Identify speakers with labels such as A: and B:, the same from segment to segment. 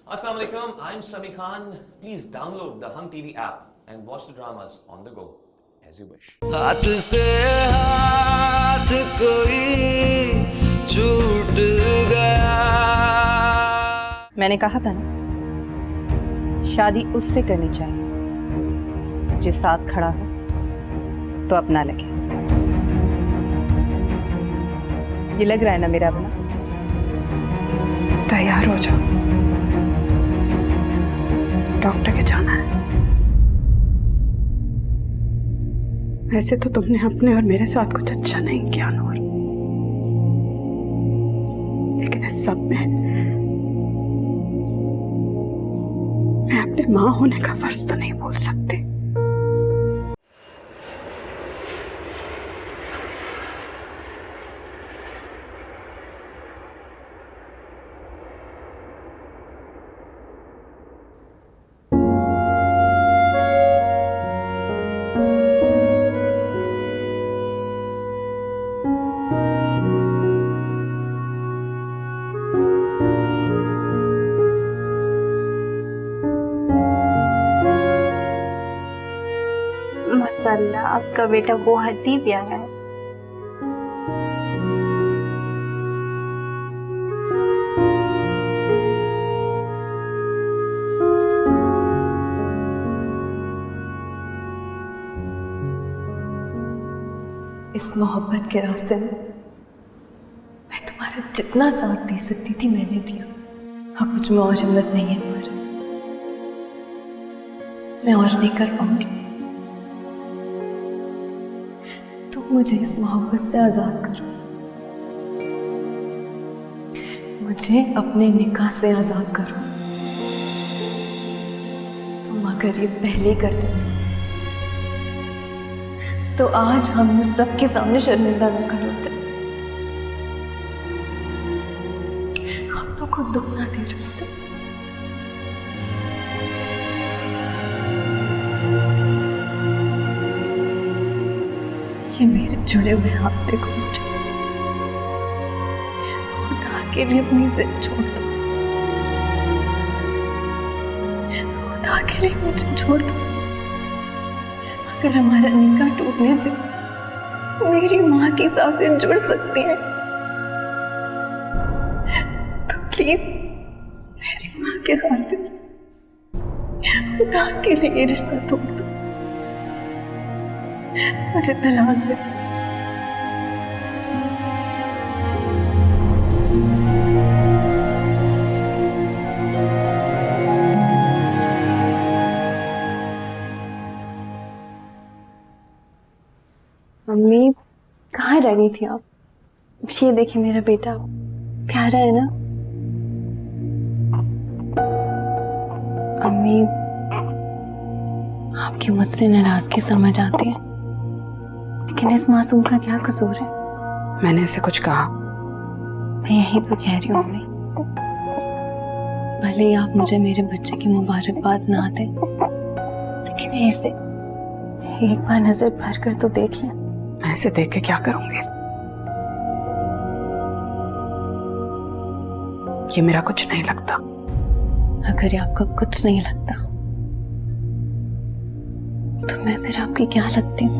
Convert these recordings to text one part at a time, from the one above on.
A: Assalamu alaikum, I'm Sami Khan. Please download the Hum TV app and watch the dramas on the go as you wish.
B: हाथ से हाथ कोई छूट गया।
C: मैंने कहा था ना, शादी उससे करनी चाहिए जो साथ खड़ा हो तो अपना लगे। ये लग रहा है ना मेरा अपना?
D: तैयार हो जाओ, डॉक्टर के जाना है। वैसे तो तुमने अपने और मेरे साथ कुछ अच्छा नहीं किया नूर, लेकिन इस सब में मैं अपने माँ होने का फर्ज तो नहीं भूल सकती।
E: माशाल्लाह, आपका बेटा बहुत ही प्यारा है।
F: इस मोहब्बत के रास्ते में मैं तुम्हारा जितना साथ दे सकती थी मैंने दिया। अब मुझ में और हिम्मत नहीं है पर मैं और नहीं कर पाऊंगी। तुम मुझे इस मोहब्बत से आजाद करो, मुझे अपने निकाह से आजाद करो। तुम अगर ये पहले कर देते तो आज हम उस सबके सामने शर्मिंदा न खड़े होते। हम लोग को दुख ना दे रहे थे। ये मेरे जुड़े हुए हाथ देखो मुझे, खुदा के लिए अपनी जिद छोड़ दो, खुदा के लिए मुझे छोड़ दो। अगर हमारा निकाह टूटने से मेरी माँ की सांसें जुड़ सकती हैं तो प्लीज मेरी माँ के खातिर खुदा के लिए ये रिश्ता तोड़ दो, मुझे तलाक दे दो। मम्मी कहाँ रह गई थी आप? ये देखिए मेरा बेटा प्यारा है ना। अम्मी आपकी मुझसे नाराजगी समझ आती है, लेकिन इस मासूम का क्या कसूर है?
D: मैंने इसे कुछ कहा?
F: मैं यही तो कह रही हूँ अम्मी, भले ही आप मुझे मेरे बच्चे की मुबारकबाद ना दें, लेकिन इसे एक बार नजर भर कर तो देख लें।
D: मैं इसे देख के क्या करूंगी? ये मेरा कुछ नहीं लगता।
F: अगर ये आपका कुछ नहीं लगता तो मैं फिर आपकी क्या लगती हूँ?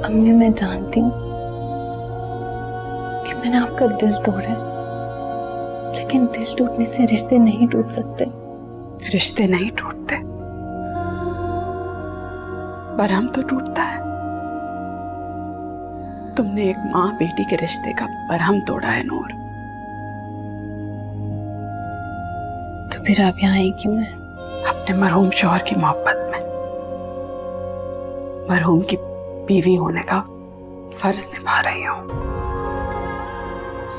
F: अम्मी मैं जानती हूँ कि मैंने आपका दिल तोड़ा है, लेकिन दिल टूटने से रिश्ते नहीं टूट सकते।
D: रिश्ते नहीं टूटते, भरम तो टूटता है। तुमने एक माँ बेटी के रिश्ते का भरम तोड़ा है नूर।
F: तो फिर आप यहाँ आई क्यों हैं?
D: अपने मरहूम शौहर की मोहब्बत में, मरहूम की बीवी होने का फर्ज निभा रही हूँ।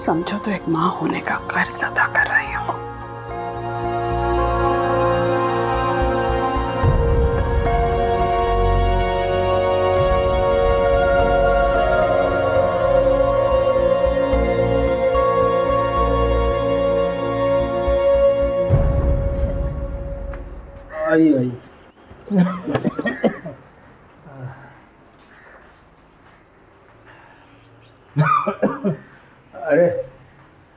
D: समझो तो एक माँ होने का कर्ज अदा कर रही हूँ।
G: आई आई अरे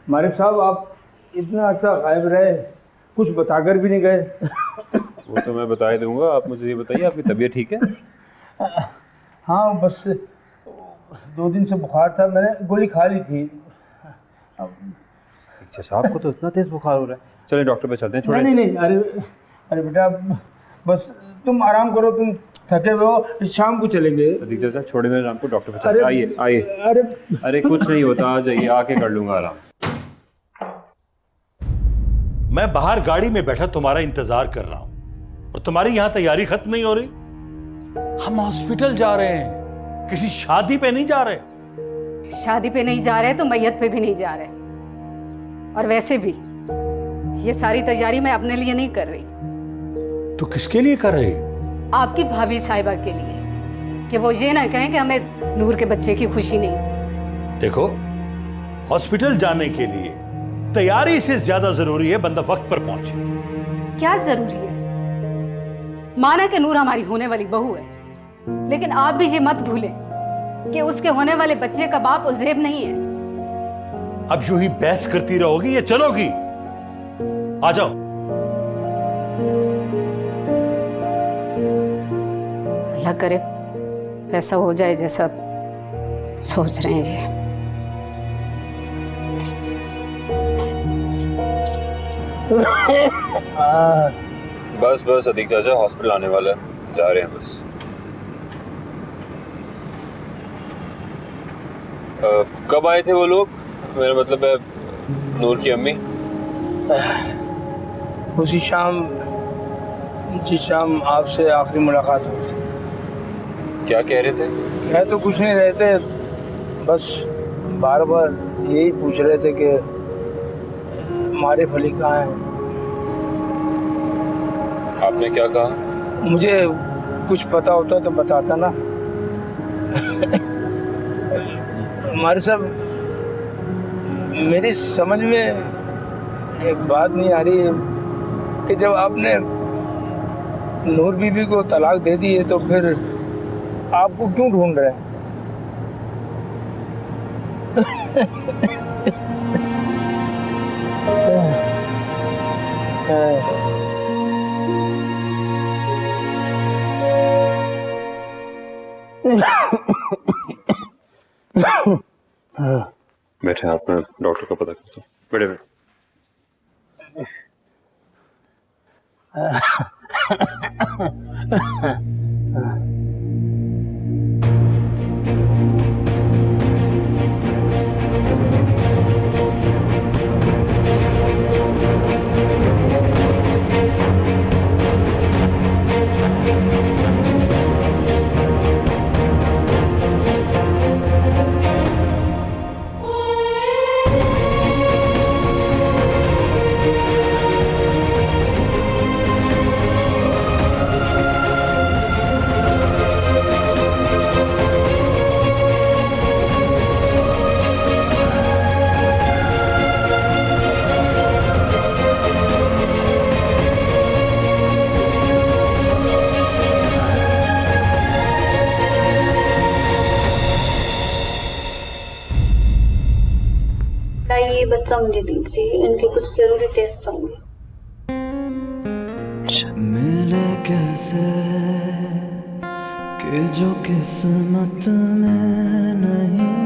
G: मारिफ साहब, आप इतना अर्सा गायब रहे, कुछ बताकर भी नहीं गए।
H: वो तो मैं बता ही दूंगा, आप मुझे ये बताइए आपकी तबीयत ठीक है?
G: हाँ बस 2 दिन से बुखार था, मैंने गोली खा ली थी।
H: अच्छा आपको तो इतना तेज बुखार हो रहा है, चलिए डॉक्टर पे चलते हैं। छोड़े
G: नहीं, अरे बेटा बस तुम आराम करो, तुम थके हुए हो, शाम को चलेंगे।
H: अदीक चाचा छोड़े मेरे नाम को, डॉक्टर पे चलते हैं। आइए। अरे कुछ नहीं होता, आ जाइए, आके कर लूंगा आराम।
I: मैं बाहर गाड़ी में बैठा तुम्हारा इंतजार कर रहा हूं और तुम्हारी यहां तैयारी खत्म नहीं हो रही। हम हॉस्पिटल जा रहे हैं, किसी शादी पे नहीं जा रहे।
J: शादी पे नहीं जा रहे तो मैयत पे भी नहीं जा रहे। और वैसे भी ये सारी तैयारी मैं अपने लिए नहीं कर रही।
I: तो किसके लिए कर रही?
J: आपकी भाभी साहिबा के लिए, कि वो ये ना कहें कि हमें नूर के बच्चे की खुशी नहीं।
I: देखो, हॉस्पिटल जाने के लिए तैयारी से ज्यादा जरूरी है बंदा वक्त पर पहुंचे।
J: क्या जरूरी है? माना कि नूर हमारी होने वाली बहू है, लेकिन आप भी ये मत भूलें कि उसके होने वाले बच्चे का बाप उज़ैब नहीं है।
I: अब यूं ही बहस करती रहोगी या चलोगी? आ जाओ।
J: अल्लाह करे ऐसा हो जाए जैसा सोच रहे हैं ये।
H: बस अदीक चाचा हॉस्पिटल आने वाला है, जा रहे हैं बस। कब आए थे वो लोग? मेरा मतलब है नूर की अम्मी।
G: उसी शाम जिस शाम आपसे आखिरी मुलाकात हुई थी।
H: क्या कह रहे थे?
G: कह तो कुछ नहीं रहे थे, बस बार बार यही पूछ रहे थे कि मारिफ अली कहाँ है।
H: आपने क्या कहा?
G: मुझे कुछ पता होता तो बताता ना। हमारे साहब, मेरी समझ में एक बात नहीं आ रही है कि जब आपने नूर बीबी को तलाक दे दी है तो फिर आपको क्यों ढूंढ रहे हैं?
H: बैठे, आप मैं डॉक्टर का पता करता हूँ। बैठे।
E: ये बच्चा मुझे दीजिए, इनके कुछ जरूरी टेस्ट होंगे।
B: मिले कैसे कि जो किस्मत में नहीं,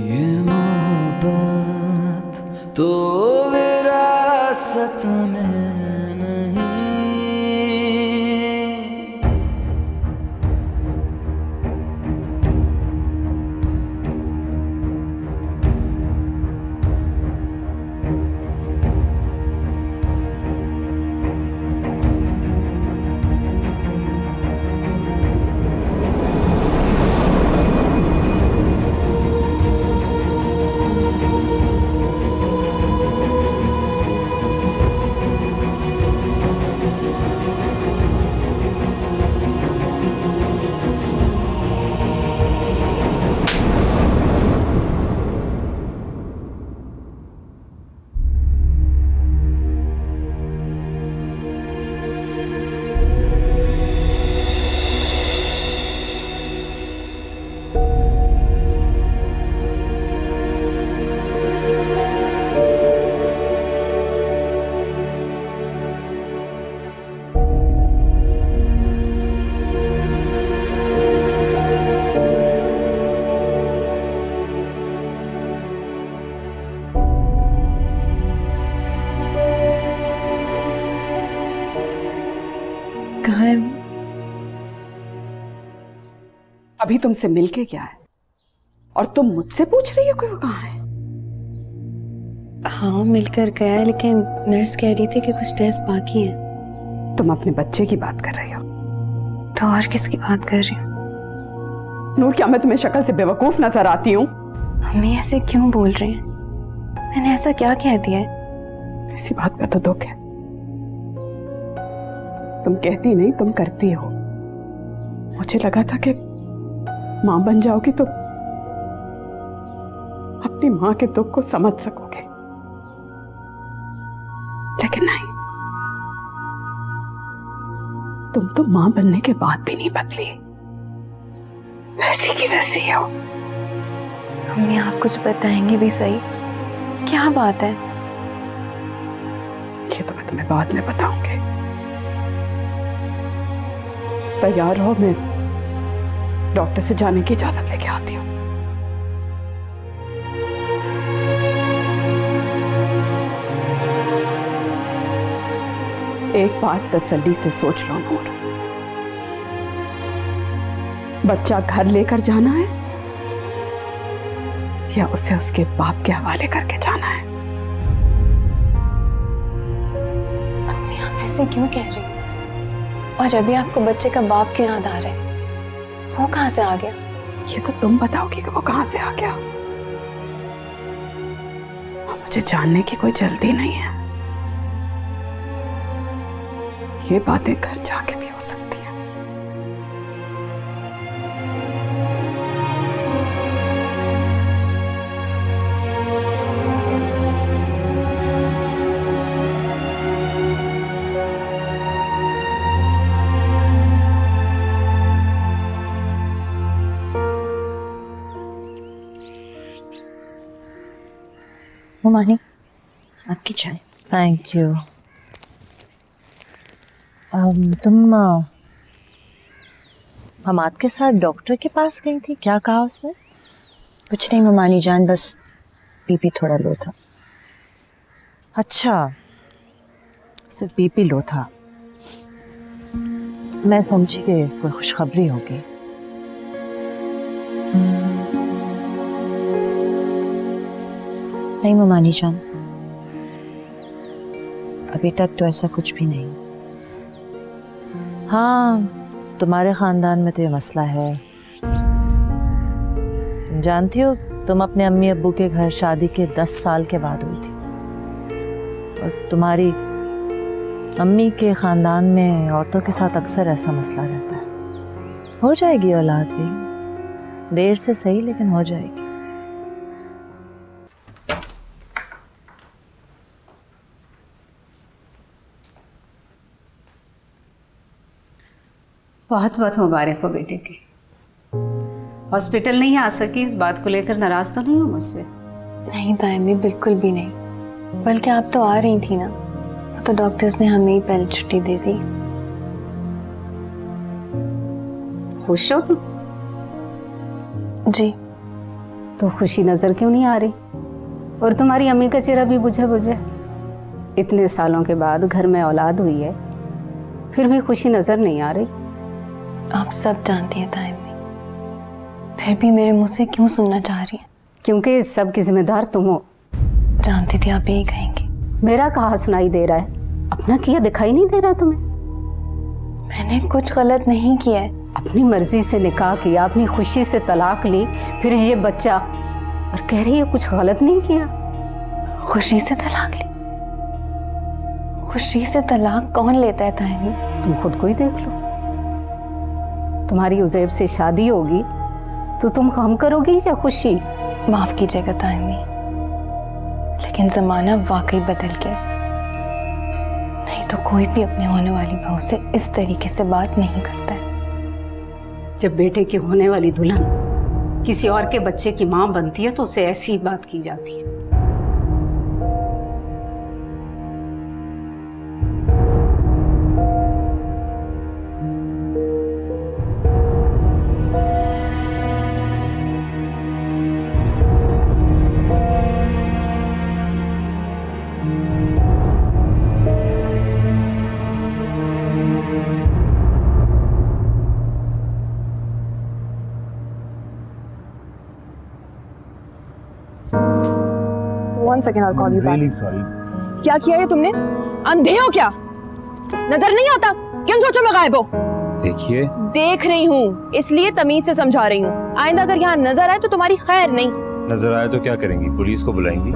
B: ये मोहब्बत तो विरासत में नहीं।
D: अभी तुमसे मिलके गया है और तुम मुझसे पूछ रही हो कि वो कहाँ है?
F: हाँ मिलकर गया है, लेकिन नर्स कह रही थी कि कुछ टेस्ट बाकी हैं।
D: तुम अपने बच्चे की बात कर रही हो?
F: तो और किसकी बात कर रही हो?
D: नूर, क्या मैं तुम्हें शक्ल से बेवकूफ नजर आती हूँ?
F: मम्मी ऐसे क्यों बोल रही हैं? मैंने ऐसा क्या कह दिया है?
D: इसी बात का तो दुख है। तुम कहती नहीं, तुम करती हो। मुझे लगा था कि मां बन जाओगी तो अपनी मां के दुख को समझ सकोगे, लेकिन नहीं, तुम तो मां बनने के बाद भी नहीं बदली, वैसी की वैसी हो।
F: मम्मी आप कुछ बताएंगे भी सही, क्या बात है?
D: ये तो मैं तुम्हें बाद में बताऊंगी। तैयार हो, मैं डॉक्टर से जाने की इजाजत लेके आती हूँ। एक बार तसल्ली से सोच लो नूर, बच्चा घर लेकर जाना है या उसे उसके बाप के हवाले करके जाना है?
F: मम्मी आप ऐसे क्यों कह रही? और अभी आपको बच्चे का बाप क्यों याद आ रहा है? वो कहां से आ गया?
D: ये तो तुम बताओगी कि वो कहां से आ गया। मुझे जानने की कोई जल्दी नहीं है। ये बातें घर जाके भी हो सकती हैं।
K: मानी आपकी चाय। Thank you. तुम हमाद के साथ डॉक्टर के पास गई थी, क्या कहा उसने? कुछ नहीं ममानी जान, बस बीपी थोड़ा लो था। अच्छा, सिर्फ बीपी लो था। मैं समझी कि कोई खुशखबरी होगी। नहीं ममानी जान, अभी तक तो ऐसा कुछ भी नहीं। हाँ, तुम्हारे खानदान में तो ये मसला है। तुम जानती हो, तुम अपने अम्मी अब्बू के घर शादी के 10 साल के बाद हुई थी, और तुम्हारी अम्मी के खानदान में औरतों के साथ अक्सर ऐसा मसला रहता है। हो जाएगी औलाद भी, देर से सही लेकिन हो जाएगी।
J: बहुत बहुत मुबारक हो बेटे की। हॉस्पिटल नहीं आ सकी, इस बात को लेकर नाराज तो नहीं हो मुझसे?
F: नहीं तायम्मी, बिल्कुल भी नहीं। बल्कि आप तो आ रही थी ना, तो डॉक्टर्स ने हमें ही पहले छुट्टी दे दी।
J: खुश हो तुम?
F: जी।
J: तो खुशी नजर क्यों नहीं आ रही? और तुम्हारी अम्मी का चेहरा भी बुझे बुझे। इतने सालों के बाद घर में औलाद हुई है, फिर भी खुशी नजर नहीं आ रही।
F: आप सब जानती हैं तायम्मी, फिर भी मेरे मुंह से क्यों सुनना चाह रही हैं?
J: क्योंकि इस सब की जिम्मेदार तुम हो।
F: जानती थी आप यही कहेंगी।
J: मेरा कहा सुनाई दे रहा है, अपना किया दिखाई नहीं दे रहा तुम्हें?
F: मैंने कुछ गलत नहीं किया है।
J: अपनी मर्जी से निकाह किया, अपनी खुशी से तलाक ली, फिर ये बच्चा, और कह रही है कुछ गलत नहीं किया।
F: खुशी से तलाक ली? खुशी से तलाक कौन लेता है तायम्मी?
J: तुम खुद को ही देख लो। तुम्हारी उज़ैब से शादी होगी तो तुम गम करोगी या खुशी?
F: माफ कीजिएगा तायम्मी, लेकिन जमाना वाकई बदल गया। नहीं तो कोई भी अपने होने वाली बहू से इस तरीके से बात नहीं करता है।
J: जब बेटे की होने वाली दुल्हन किसी और के बच्चे की मां बनती है तो उसे ऐसी बात की जाती है।
D: 1 second, I'll call you back.
H: Really sorry.
D: क्या किया ये तुमने? अंधे हो क्या? नजर नहीं आता? क्यों सोचो मैं गायब हो?
H: देखिए,
D: देख रही हूँ, इसलिए तमीज से समझा रही हूँ। आइंदा अगर यहाँ नजर आए तो तुम्हारी खैर नहीं।
H: नजर आए तो क्या करेंगी? पुलिस को बुलाएंगी?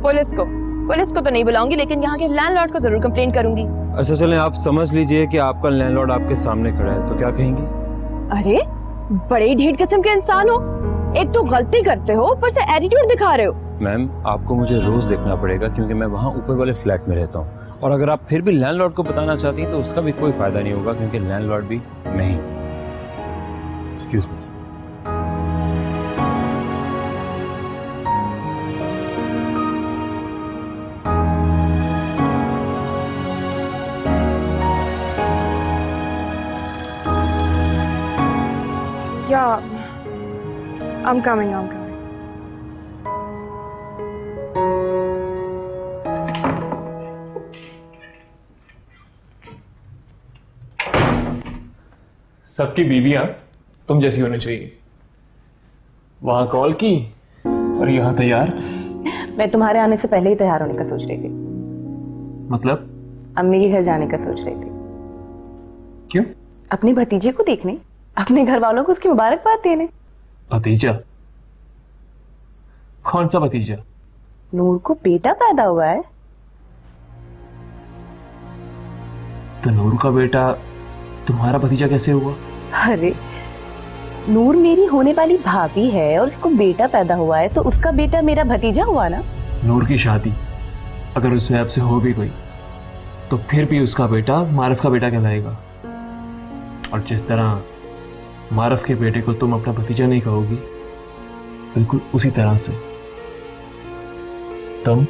D: पुलिस को तो नहीं बुलाऊंगी, लेकिन यहाँ के लैंडलॉर्ड को जरूर कंप्लेंट करूंगी।
H: अच्छा चलें, आप समझ लीजिए कि आपका लैंडलॉर्ड आपके सामने खड़ा है, तो क्या कहेंगी?
D: अरे बड़े ही ढीठ किस्म के इंसान हो। एक तो गलती करते हो, ऊपर से एटीट्यूड दिखा रहे हो।
H: मैम, आपको मुझे रोज देखना पड़ेगा क्योंकि मैं वहाँ ऊपर वाले फ्लैट में रहता हूँ, और अगर आप फिर भी लैंडलॉर्ड को बताना चाहती हैं तो उसका भी कोई फायदा नहीं होगा क्योंकि लैंडलॉर्ड भी मैं ही। Excuse me.
D: Yeah, I'm coming.
L: सबकी बीवियां तुम जैसी होनी चाहिए। वहां कॉल की और यहाँ तैयार।
C: मैं तुम्हारे आने से पहले ही तैयार होने का सोच रही थी।
L: मतलब?
C: अम्मी के घर जाने का सोच रही थी।
L: क्यों?
C: अपनी भतीजे को देखने, अपने घर वालों को उसकी मुबारकबाद देने।
L: भतीजा? कौन सा भतीजा?
C: नूर को बेटा पैदा हुआ है।
L: तो नूर का बेटा तुम्हारा भतीजा कैसे हुआ?
C: अरे नूर मेरी होने वाली भाभी है और उसको बेटा पैदा हुआ है, तो उसका बेटा मेरा भतीजा हुआ ना।
L: नूर की शादी अगर उस ऐप से हो भी गई तो फिर भी उसका बेटा मारफ का बेटा कहलाएगा। और जिस तरह मारफ के बेटे को तुम अपना भतीजा नहीं कहोगी, बिल्कुल उसी तरह से तुम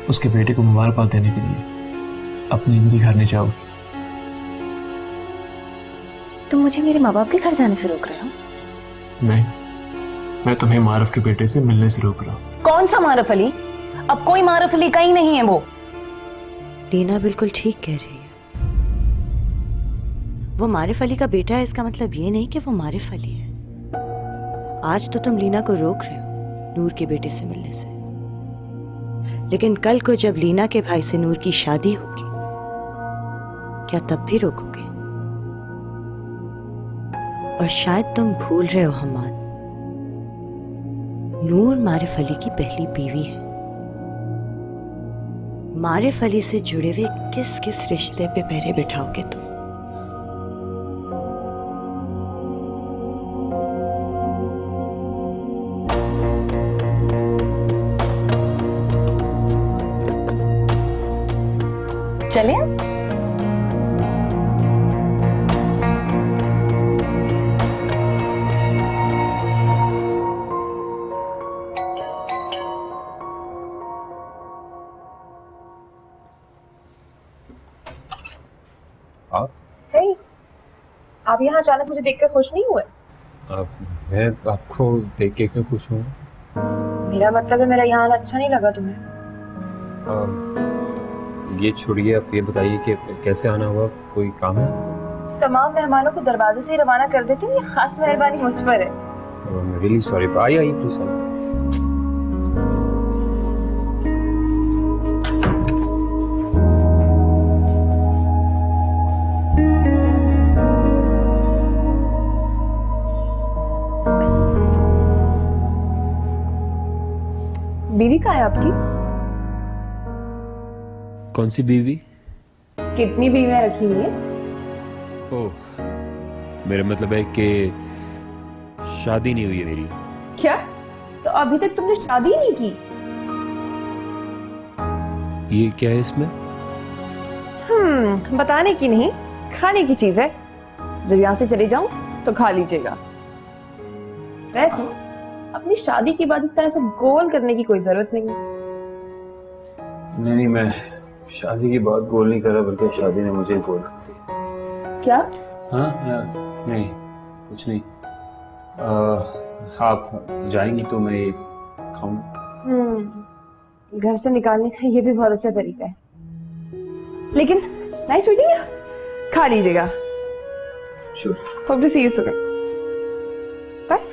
L: उसके बेटे को मुबारकबाद देने के लिए अपने इनकी घर नहीं जाओगी।
C: तुम मुझे मेरे माँ बाप के घर जाने से रोक रहे हो?
L: मैं तुम्हें मारफ के बेटे से मिलने से रोक रहा हूँ।
C: कौन सा मारफ अली? अब कोई मारफ अली कहीं नहीं है। वो
K: लीना बिल्कुल ठीक कह रही है। वो मारिफ अली का बेटा है, इसका मतलब ये नहीं कि वो मारिफ अली है। आज तो तुम लीना को रोक रहे हो नूर के बेटे से मिलने से, लेकिन कल को जब लीना के भाई से नूर की शादी होगी, क्या तब भी रोकोगे? और शायद तुम भूल रहे हो हमाद, नूर मारिफ अली की पहली बीवी है। मारिफ अली से जुड़े हुए किस किस रिश्ते पे पहरे बिठाओगे तुम?
C: चले
D: आप यहाँ अचानक मुझे देखकर खुश नहीं हुए?
H: मैं आपको देख के क्यों खुश हूँ?
D: मेरा मतलब है, मेरा यहाँ आना अच्छा नहीं लगा तुम्हें?
H: ये छोड़िए, आप ये बताइए कि कैसे आना हुआ, कोई काम है?
D: तमाम मेहमानों को दरवाजे से रवाना कर देती हूँ, ये खास मेहरबानी मुझ पर है।
H: रियली सॉरी, आइए प्लीज।
D: बीवी कहाँ है आपकी?
H: कौन सी बीवी?
D: कितनी बीवियां रखी हुई है?
H: ओह, मेरा मतलब है कि शादी नहीं हुई है मेरी।
D: क्या? तो अभी तक तुमने शादी नहीं की?
H: ये क्या है इसमें?
D: बताने की नहीं, खाने की चीज है। जब यहाँ से चले जाऊं तो खा लीजिएगा। वैसे अपनी शादी के बाद इस तरह से गोल करने की कोई जरूरत नहीं है।
H: नहीं, मैं शादी की बात गोल नहीं कर रहा, बल्कि शादी ने मुझे गोल कर दिया।
D: क्या?
H: हाँ, नहीं कुछ नहीं। आप जाएंगी तो मैं ये खाऊंगा।
D: घर से निकालने का ये भी बहुत अच्छा तरीका है, लेकिन नाइस मीटिंग यू। खा लीजिएगा।
H: Sure.
D: Hope to see you soon. Bye.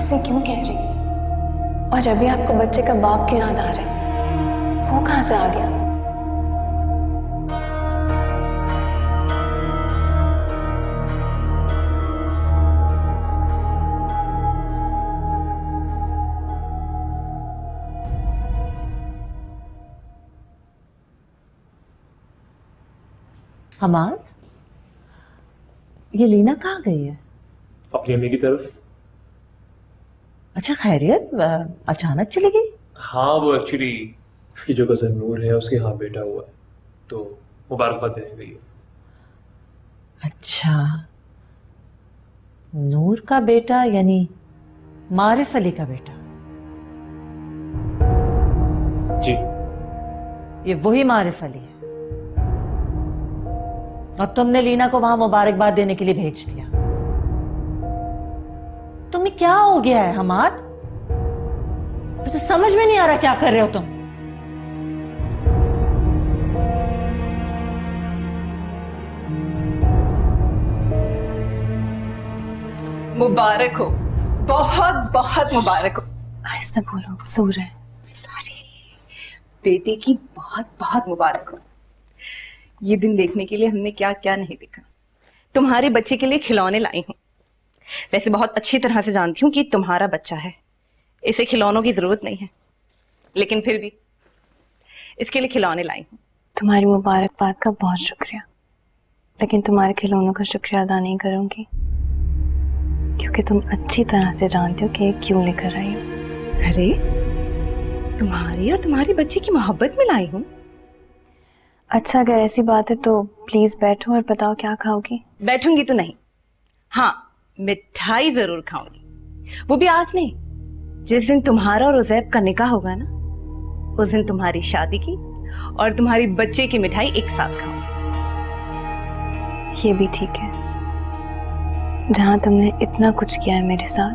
F: ऐसे क्यों कह रही? और अभी आपको बच्चे का बाप क्यों याद आ रहा है? वो कहां से आ गया?
K: हमाद, ये लीना कहाँ गई है?
L: अपनी अम्मी की तरफ।
K: अच्छा, खैरियत? अचानक चली गई?
L: हाँ, वो एक्चुअली उसकी जो कज़न नूर है उसके यहाँ बेटा हुआ है, तो मुबारकबाद देने गई है।
K: अच्छा, नूर का बेटा यानी मारिफ अली का बेटा?
L: जी।
K: ये वही मारिफ अली है और तुमने लीना को वहां मुबारकबाद देने के लिए भेज दिया। तुम्हें क्या हो गया है हमाद? मुझे समझ में नहीं आ रहा क्या कर रहे हो तुम।
C: मुबारक हो, बहुत बहुत मुबारक हो।
F: आहिस्ता बोलो, सो रहे हैं।
C: सॉरी, बेटे की बहुत बहुत मुबारक हो। ये दिन देखने के लिए हमने क्या क्या नहीं देखा। तुम्हारे बच्चे के लिए खिलौने लाई हूँ। वैसे बहुत अच्छी तरह से जानती हूँ कि तुम्हारा बच्चा है, इसे खिलौनों की जरूरत नहीं है, लेकिन फिर भी इसके लिए खिलौने लाई हूँ।
F: तुम्हारी मुबारकबाद का बहुत शुक्रिया, लेकिन तुम्हारे खिलौनों का शुक्रिया अदा नहीं करूंगी, क्योंकि तुम अच्छी तरह से जानते हो कि ये क्यों लेकर आई हो।
C: अरे, तुम्हारी और तुम्हारे बच्चे की मोहब्बत में लाई हूँ।
F: अच्छा, अगर ऐसी बात है तो प्लीज बैठो और बताओ क्या खाओगी।
C: बैठूंगी तो नहीं, हाँ मिठाई जरूर खाऊंगी, वो भी आज नहीं। जिस दिन तुम्हारा और उजैब का निकाह होगा ना, उस दिन तुम्हारी शादी की और तुम्हारी बच्चे की मिठाई एक साथ खाऊंगी।
F: ये भी ठीक है, जहां तुमने इतना कुछ किया है मेरे साथ,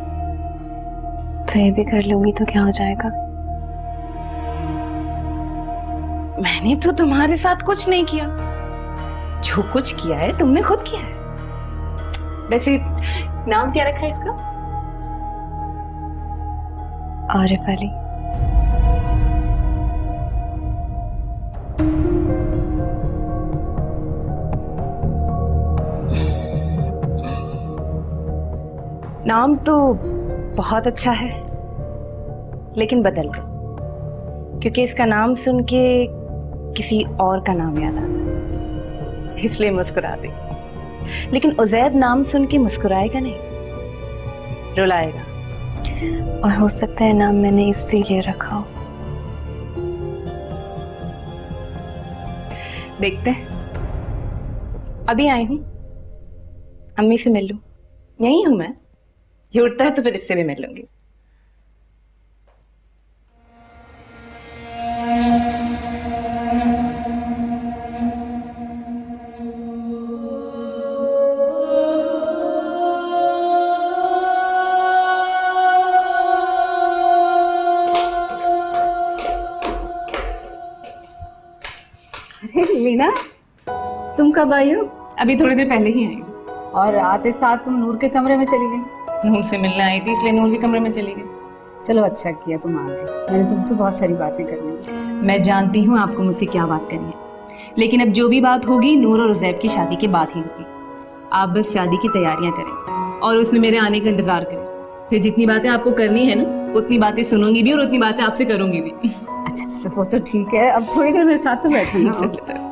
F: तो ये भी कर लूंगी तो क्या हो जाएगा।
C: मैंने तो तुम्हारे साथ कुछ नहीं किया, जो कुछ किया है तुमने खुद किया है। वैसे नाम क्या रखा है इसका?
F: आरिफ अली।
C: नाम तो बहुत अच्छा है, लेकिन बदल दो, क्योंकि इसका नाम सुन के किसी और का नाम याद आता है, इसलिए मुस्कुरा दी। लेकिन उजैब नाम सुन के मुस्कुराएगा नहीं, रुलाएगा।
F: और हो सकता है नाम मैंने इसीलिए रखा हो।
C: देखते हैं। अभी आई हूं, अम्मी से मिल लूं। यही हूं मैं, ये उठता है तो फिर इससे भी मिल लूंगी।
J: लीना, तुम कब आई हो?
C: अभी थोड़ी देर पहले ही आई हूँ।
J: और आते साथ तुम नूर के कमरे में चली गई?
C: नूर से मिलने आई थी, इसलिए नूर के कमरे में चली गई।
J: चलो अच्छा किया तुम आ गए, मैंने तुमसे बहुत सारी बातें करनी थी।
C: मैं जानती हूँ आपको मुझसे क्या बात करनी है, लेकिन अब जो भी बात होगी नूर और उजैब की शादी के बाद ही होगी। आप बस शादी की तैयारियां करें और उसमें मेरे आने का इंतजार करें। फिर जितनी बातें आपको करनी है ना, उतनी बातें सुनूंगी भी और उतनी बातें आपसे करूंगी भी।
J: अच्छा चलो, वो तो ठीक है। अब थोड़ी देर मेरे साथ तो बैठो ना।
C: चलो।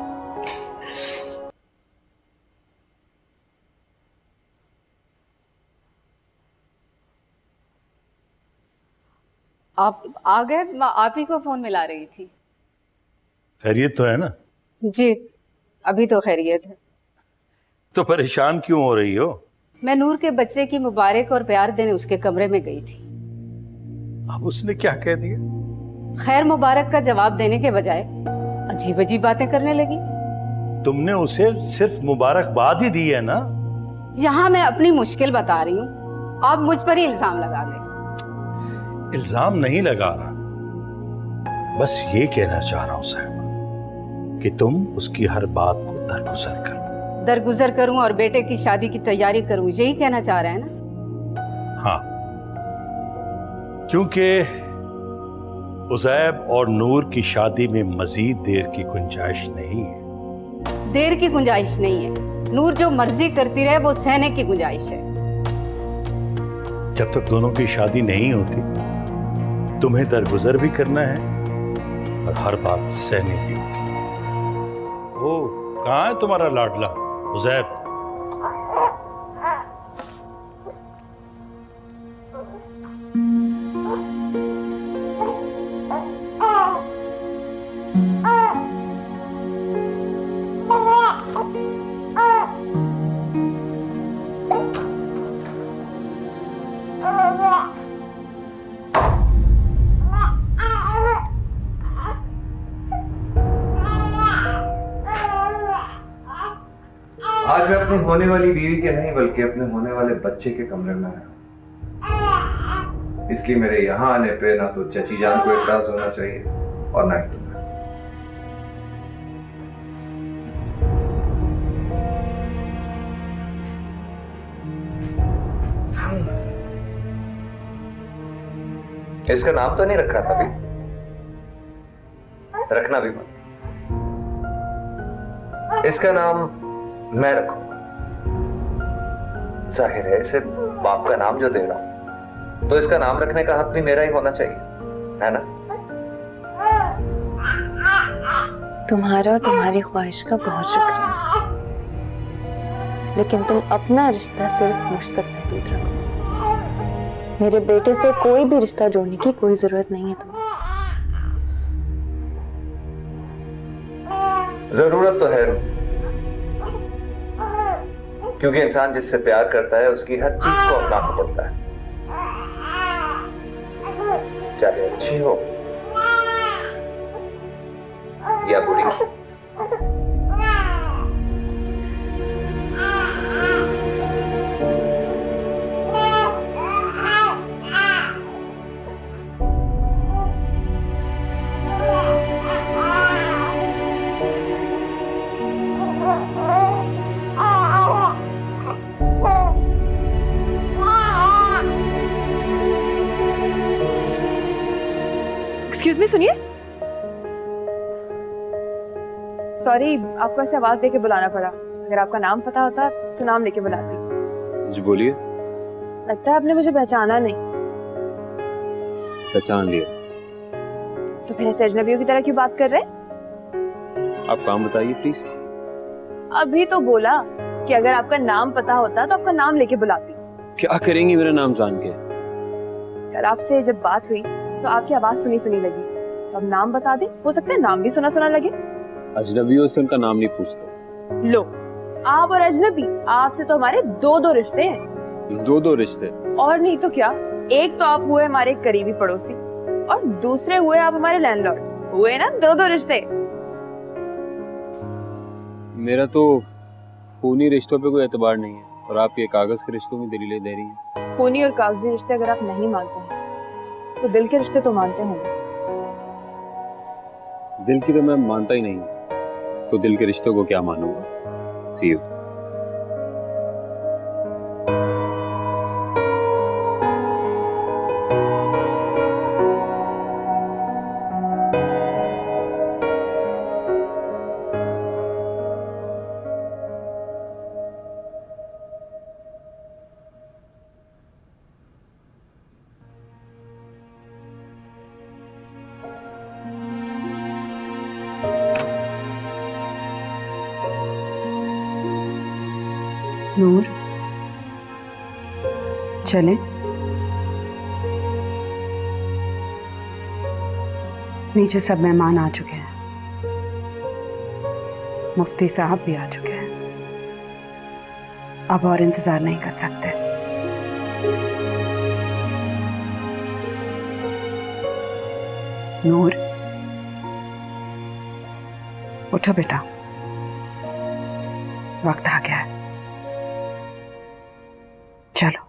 J: आप आ गए? मैं आप ही को फोन मिला रही थी।
I: खैरियत तो है ना?
J: जी, अभी तो खैरियत है।
I: तो परेशान क्यों हो रही हो?
J: मैं नूर के बच्चे की मुबारक और प्यार देने उसके कमरे में गई थी।
I: अब उसने क्या कह दिया?
J: खैर मुबारक का जवाब देने के बजाय अजीब अजीब बातें करने लगी।
I: तुमने उसे सिर्फ मुबारकबाद ही दी है ना?
J: यहाँ मैं अपनी मुश्किल बता रही हूँ, आप मुझ पर ही इल्जाम लगा गए।
I: इल्जाम नहीं लगा रहा, बस ये कहना चाह रहा हूं साहिबा कि तुम उसकी हर बात को दरगुजर करो।
J: दरगुजर करूं और बेटे की शादी की तैयारी करूं, यही कहना चाह रहे हैं ना?
I: हाँ, क्योंकि उज़ैब और नूर की शादी में मजीद देर की गुंजाइश नहीं है।
J: देर की गुंजाइश नहीं है। नूर जो मर्जी करती रहे वो सहने की गुंजाइश है।
I: जब तक दोनों की शादी नहीं होती तुम्हें दरगुजर भी करना है और हर बात सहनी भी होगी। ओ, कहाँ है तुम्हारा लाडला उज़ैब?
M: आज मैं अपनी होने वाली बीवी के नहीं बल्कि अपने होने वाले बच्चे के कमरे में आया। इसलिए मेरे यहाँ आने पे ना तो चची जान को एतराज होना चाहिए और ना ही तुम्हें। इसका नाम तो नहीं रखा था अभी, रखना भी मत। इसका नाम मैं रखूंगा। जाहिर है इसे बाप का नाम जो दे रहा हूं तो इसका नाम रखने का हक भी मेरा ही होना चाहिए, है ना?
F: तुम्हारा और तुम्हारी ख्वाहिश का बहुत शुक्रिया, लेकिन तुम अपना रिश्ता सिर्फ मुझ तक महदूद रखो। मेरे बेटे से कोई भी रिश्ता जोड़ने की कोई जरूरत नहीं है तुम्हें।
M: जरूरत तो है, क्योंकि इंसान जिससे प्यार करता है उसकी हर चीज को अपनाना पड़ता है, चाहे अच्छी हो या बुरी।
D: एक्सक्यूज मी, सुनिए। सॉरी, आपको ऐसे आवाज देके बुलाना पड़ा। अगर आपका नाम पता होता तो नाम लेके बुलाती।
H: जी बोलिए।
D: लगता है आपने मुझे पहचाना नहीं।
H: पहचान लिया।
D: तो फिर ऐसे अजनबियों की तरह क्यों बात कर रहे हैं?
H: आप काम बताइए प्लीज।
D: अभी तो बोला कि अगर आपका नाम पता होता तो आपका नाम लेके बुलाती।
H: क्या करेंगी मेरा नाम जान के?
D: कल आपसे जब बात हुई तो आपकी आवाज सुनी सुनी लगी, तो अब नाम बता दें, हो सकता है नाम भी सुना सुना लगे।
H: अजनबियों से उनका नाम नहीं पूछते।
D: लो, आप और अजनबी, आपसे तो हमारे दो दो रिश्ते हैं।
H: दो दो रिश्ते? और
D: नहीं तो क्या। एक तो आप हुए हमारे करीबी पड़ोसी और दूसरे हुए आप हमारे लैंडलॉर्ड। हुए ना दो दो रिश्ते।
H: मेरा तो खूनी रिश्तों पे कोई एतबार नहीं है और आप ये कागज के रिश्तों में दलीलें दे रही हैं।
D: खूनी और कागजी रिश्ते अगर आप नहीं मानते हैं तो दिल के रिश्ते तो मानते होंगे।
H: दिल की तो मैं मानता ही नहीं, तो दिल के रिश्तों को क्या मानूंगा। See you.
N: नूर, चले? नीचे सब मेहमान आ चुके हैं, मुफ्ती साहब भी आ चुके हैं। अब और इंतजार नहीं कर सकते। नूर, उठो बेटा, वक्त आ गया है, चलो।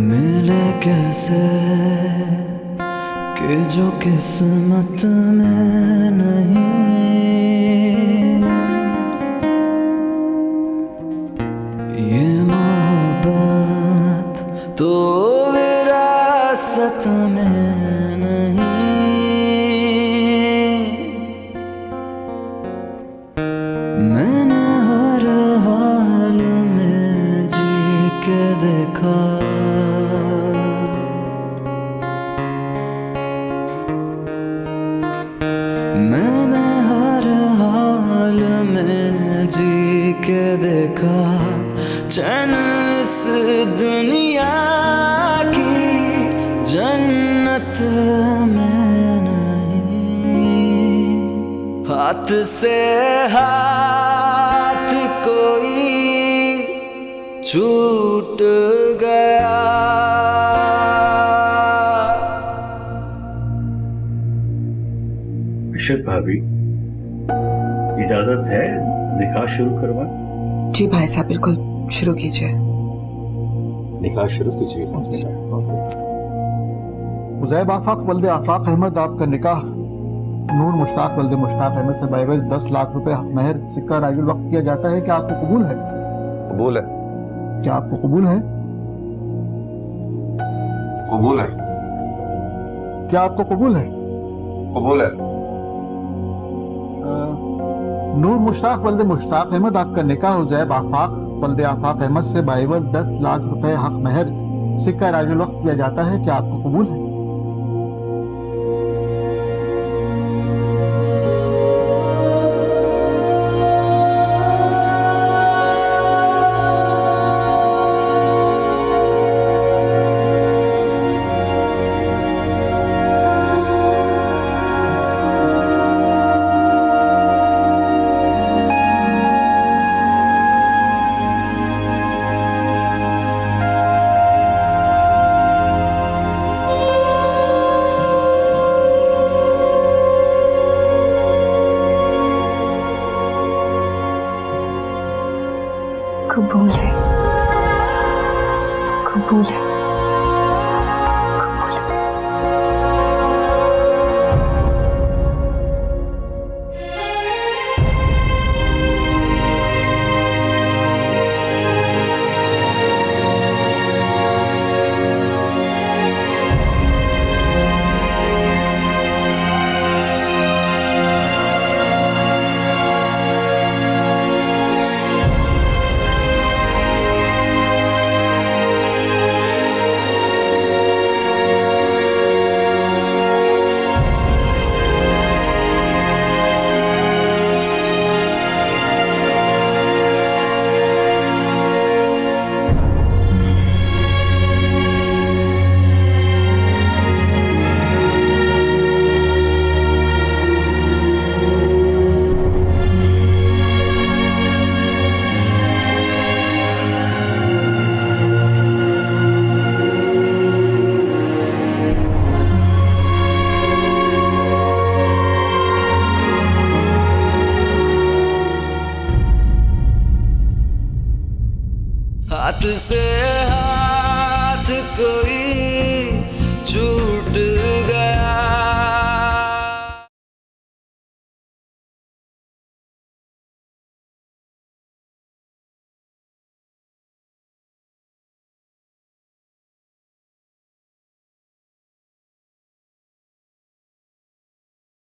B: मिले कैसे कि जो किस्मत में नहीं, ये मोहब्बत तो विरासत में नहीं। मैंने हर हाल में जी के देखा, मैंने हर हाल में जी के देखा, चैन इस दुनिया की जन्नत में नहीं। हाथ से हाथ कोई छूट गया,
I: इशरत भाभी, इजाजत है निकाह शुरू करवाएं?
N: जी भाई साहब, बिल्कुल शुरू कीजिए।
I: निकाह शुरू कीजिए।
O: उज़ैब आफाक वल्द आफाक अहमद, आपका निकाह नूर मुश्ताक वल्द मुश्ताक अहमद से बाइवज 10 लाख रुपए महर सिक्का राजुल वक्त किया जाता है। क्या आपको कबूल है?
M: कबूल है।
O: क्या आपको कबूल है?
M: कबूल है।
O: क्या आपको कबूल है?
M: कबूल है।
O: नूर मुश्ताक वल्द मुश्ताक अहमद, आपका निकाह उज़ैब आफाक वल्द आफाक अहमद से बाइवज 10 लाख रुपए हक महर सिक्का राजुल वक्त किया जाता है। क्या आपको कबूल है?
F: कबूल है, कबूल है, कबूल है।
B: हाथ से हाथ कोई